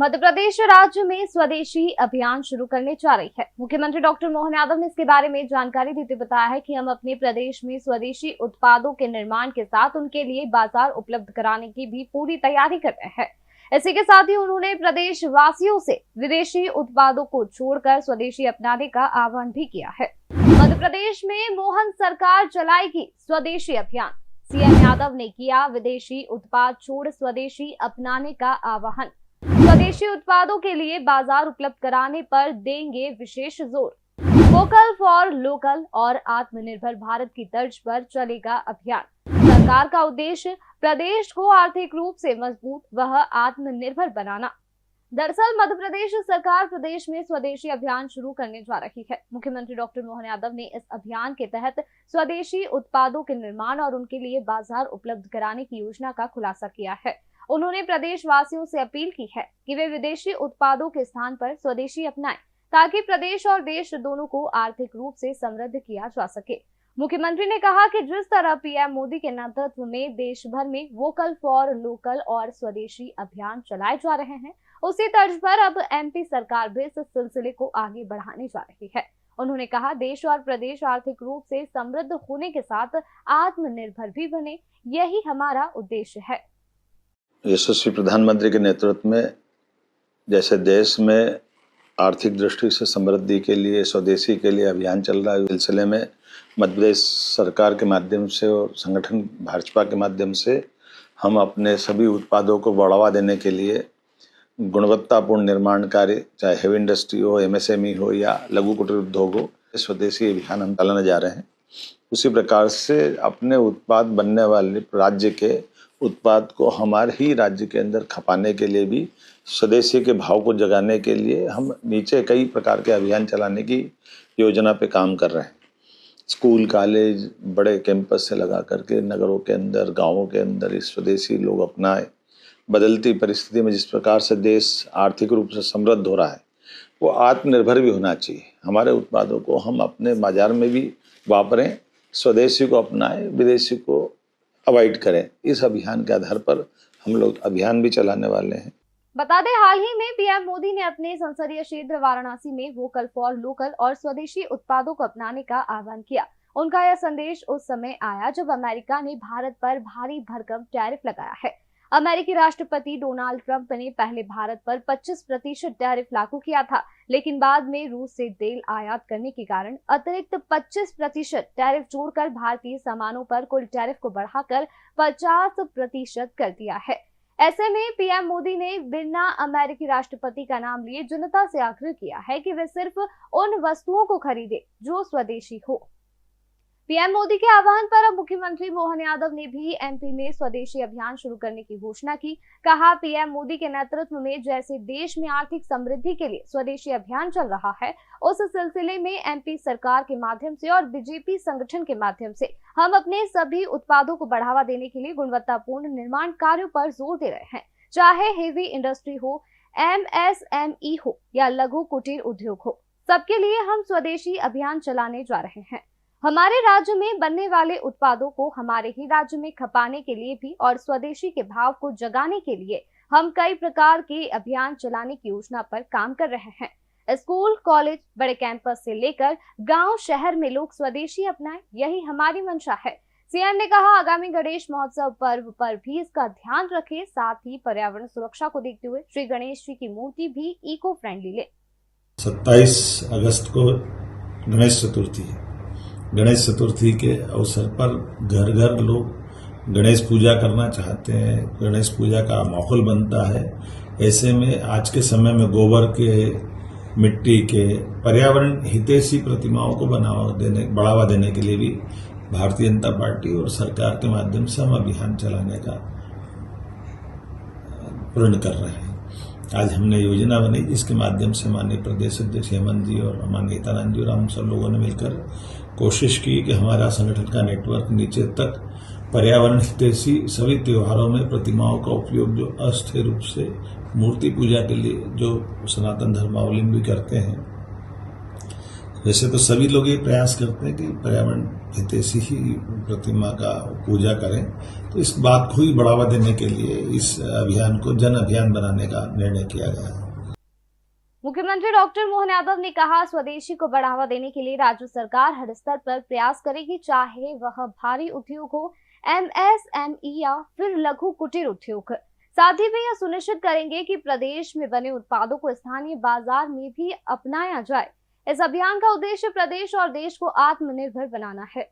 मध्य प्रदेश राज्य में स्वदेशी अभियान शुरू करने जा रही है। मुख्यमंत्री डॉक्टर मोहन यादव ने इसके बारे में जानकारी देते बताया है कि हम अपने प्रदेश में स्वदेशी उत्पादों के निर्माण के साथ उनके लिए बाजार उपलब्ध कराने की भी पूरी तैयारी कर रहे हैं। इसी के साथ ही उन्होंने प्रदेश वासियों से विदेशी उत्पादों को छोड़कर स्वदेशी अपनाने का आह्वान भी किया है। मध्य प्रदेश में मोहन सरकार चलाएगी स्वदेशी अभियान। सीएम यादव ने किया विदेशी उत्पाद छोड़ स्वदेशी अपनाने का आह्वान। स्वदेशी उत्पादों के लिए बाजार उपलब्ध कराने पर देंगे विशेष जोर। वोकल फॉर लोकल और आत्मनिर्भर भारत की तर्ज पर चलेगा अभियान। सरकार का उद्देश्य प्रदेश को आर्थिक रूप से मजबूत व आत्मनिर्भर बनाना। दरअसल मध्य प्रदेश सरकार प्रदेश में स्वदेशी अभियान शुरू करने जा रही है। मुख्यमंत्री डॉक्टर मोहन यादव ने इस अभियान के तहत स्वदेशी उत्पादों के निर्माण और उनके लिए बाजार उपलब्ध कराने की योजना का खुलासा किया है। उन्होंने प्रदेश वासियों से अपील की है कि वे विदेशी उत्पादों के स्थान पर स्वदेशी अपनाएं, ताकि प्रदेश और देश दोनों को आर्थिक रूप से समृद्ध किया जा सके। मुख्यमंत्री ने कहा कि जिस तरह पीएम मोदी के नेतृत्व में देश भर में वोकल फॉर लोकल और स्वदेशी अभियान चलाए जा रहे हैं, उसी तर्ज पर अब एमपी सरकार भी इस सिलसिले को आगे बढ़ाने जा रही है। उन्होंने कहा, देश और प्रदेश आर्थिक रूप से समृद्ध होने के साथ आत्मनिर्भर भी बने, यही हमारा उद्देश्य है। यशस्वी प्रधानमंत्री के नेतृत्व में जैसे देश में आर्थिक दृष्टि से समृद्धि के लिए स्वदेशी के लिए अभियान चल रहा है, इस सिलसिले में मध्य प्रदेश सरकार के माध्यम से और संगठन भाजपा के माध्यम से हम अपने सभी उत्पादों को बढ़ावा देने के लिए गुणवत्तापूर्ण निर्माण कार्य, चाहे हेवी इंडस्ट्री हो, एमएसएमई हो या लघु कुटीर उद्योग हो, स्वदेशी अभियान हम चलाने जा रहे हैं। उसी प्रकार से अपने उत्पाद बनने वाले राज्य के उत्पाद को हमारे ही राज्य के अंदर खपाने के लिए भी स्वदेशी के भाव को जगाने के लिए हम नीचे कई प्रकार के अभियान चलाने की योजना पे काम कर रहे हैं। स्कूल, कॉलेज, बड़े कैंपस से लगा करके नगरों के अंदर, गांवों के अंदर इस स्वदेशी लोग अपनाएं। बदलती परिस्थिति में जिस प्रकार से देश आर्थिक रूप से समृद्ध हो रहा है, वो आत्मनिर्भर भी होना चाहिए। हमारे उत्पादों को हम अपने बाजार में भी वापरें, स्वदेशी को अपनाएं, विदेशी को अवॉइड करें। इस अभियान के आधार पर हम लोग अभियान भी चलाने वाले हैं। बता दें, हाल ही में पीएम मोदी ने अपने संसदीय क्षेत्र वाराणसी में वोकल फॉर लोकल और स्वदेशी उत्पादों को अपनाने का आह्वान किया। उनका यह संदेश उस समय आया जब अमेरिका ने भारत पर भारी भरकम टैरिफ लगाया है। अमेरिकी राष्ट्रपति डोनाल्ड ट्रंप ने पहले भारत पर 25% टैरिफ लागू किया था, लेकिन बाद में रूस से तेल आयात करने के कारण अतिरिक्त 25% टैरिफ जोड़कर भारतीय सामानों पर कुल टैरिफ को बढ़ाकर 50% कर दिया है। ऐसे में पीएम मोदी ने बिना अमेरिकी राष्ट्रपति का नाम लिए जनता से आग्रह किया है कि वे सिर्फ उन वस्तुओं को खरीदे जो स्वदेशी हो। पीएम मोदी के आह्वान पर अब मुख्यमंत्री मोहन यादव ने भी एमपी में स्वदेशी अभियान शुरू करने की घोषणा की। कहा, पीएम मोदी के नेतृत्व में जैसे देश में आर्थिक समृद्धि के लिए स्वदेशी अभियान चल रहा है, उस सिलसिले में एमपी सरकार के माध्यम से और बीजेपी संगठन के माध्यम से हम अपने सभी उत्पादों को बढ़ावा देने के लिए गुणवत्तापूर्ण निर्माण कार्यों पर जोर दे रहे हैं। चाहे हेवी इंडस्ट्री हो, एमएसएमई हो या लघु कुटीर उद्योग हो, सबके लिए हम स्वदेशी अभियान चलाने जा रहे हैं। हमारे राज्य में बनने वाले उत्पादों को हमारे ही राज्य में खपाने के लिए भी और स्वदेशी के भाव को जगाने के लिए हम कई प्रकार के अभियान चलाने की योजना पर काम कर रहे हैं। स्कूल, कॉलेज, बड़े कैंपस से लेकर गांव, शहर में लोग स्वदेशी अपनाएं, यही हमारी मंशा है। सीएम ने कहा, आगामी गणेश महोत्सव पर्व पर भी इसका ध्यान रखें, साथ ही पर्यावरण सुरक्षा को देखते हुए श्री गणेश जी की मूर्ति भी इको फ्रेंडली ले। 27 अगस्त को गणेश चतुर्थी है। गणेश चतुर्थी के अवसर पर घर घर लोग गणेश पूजा करना चाहते हैं, गणेश पूजा का माहौल बनता है। ऐसे में आज के समय में गोबर के, मिट्टी के, पर्यावरण हितैषी प्रतिमाओं को बढ़ावा देने के लिए भी भारतीय जनता पार्टी और सरकार के माध्यम से हम अभियान चलाने का प्रण कर रहे हैं। आज हमने योजना बनाई जिसके माध्यम से माननीय प्रदेश अध्यक्ष हेमंत जी और माननीय हितानंद जी और हम सब लोगों ने मिलकर कोशिश की कि हमारा संगठन का नेटवर्क नीचे तक पर्यावरण हितैषी सभी त्योहारों में प्रतिमाओं का उपयोग जो अस्थायी रूप से मूर्ति पूजा के लिए जो सनातन धर्मावलंबी करते हैं, वैसे तो सभी लोग ये प्रयास करते हैं कि पर्यावरण हितैषी ही प्रतिमा का पूजा करें, तो इस बात को ही बढ़ावा देने के लिए इस अभियान को जन अभियान बनाने का निर्णय किया गया है। मुख्यमंत्री डॉक्टर मोहन यादव ने कहा, स्वदेशी को बढ़ावा देने के लिए राज्य सरकार हर स्तर पर प्रयास करेगी, चाहे वह भारी उद्योग हो, एमएसएमई या फिर लघु कुटीर उद्योग। साथ ही वे यह सुनिश्चित करेंगे कि प्रदेश में बने उत्पादों को स्थानीय बाजार में भी अपनाया जाए। इस अभियान का उद्देश्य प्रदेश और देश को आत्मनिर्भर बनाना है।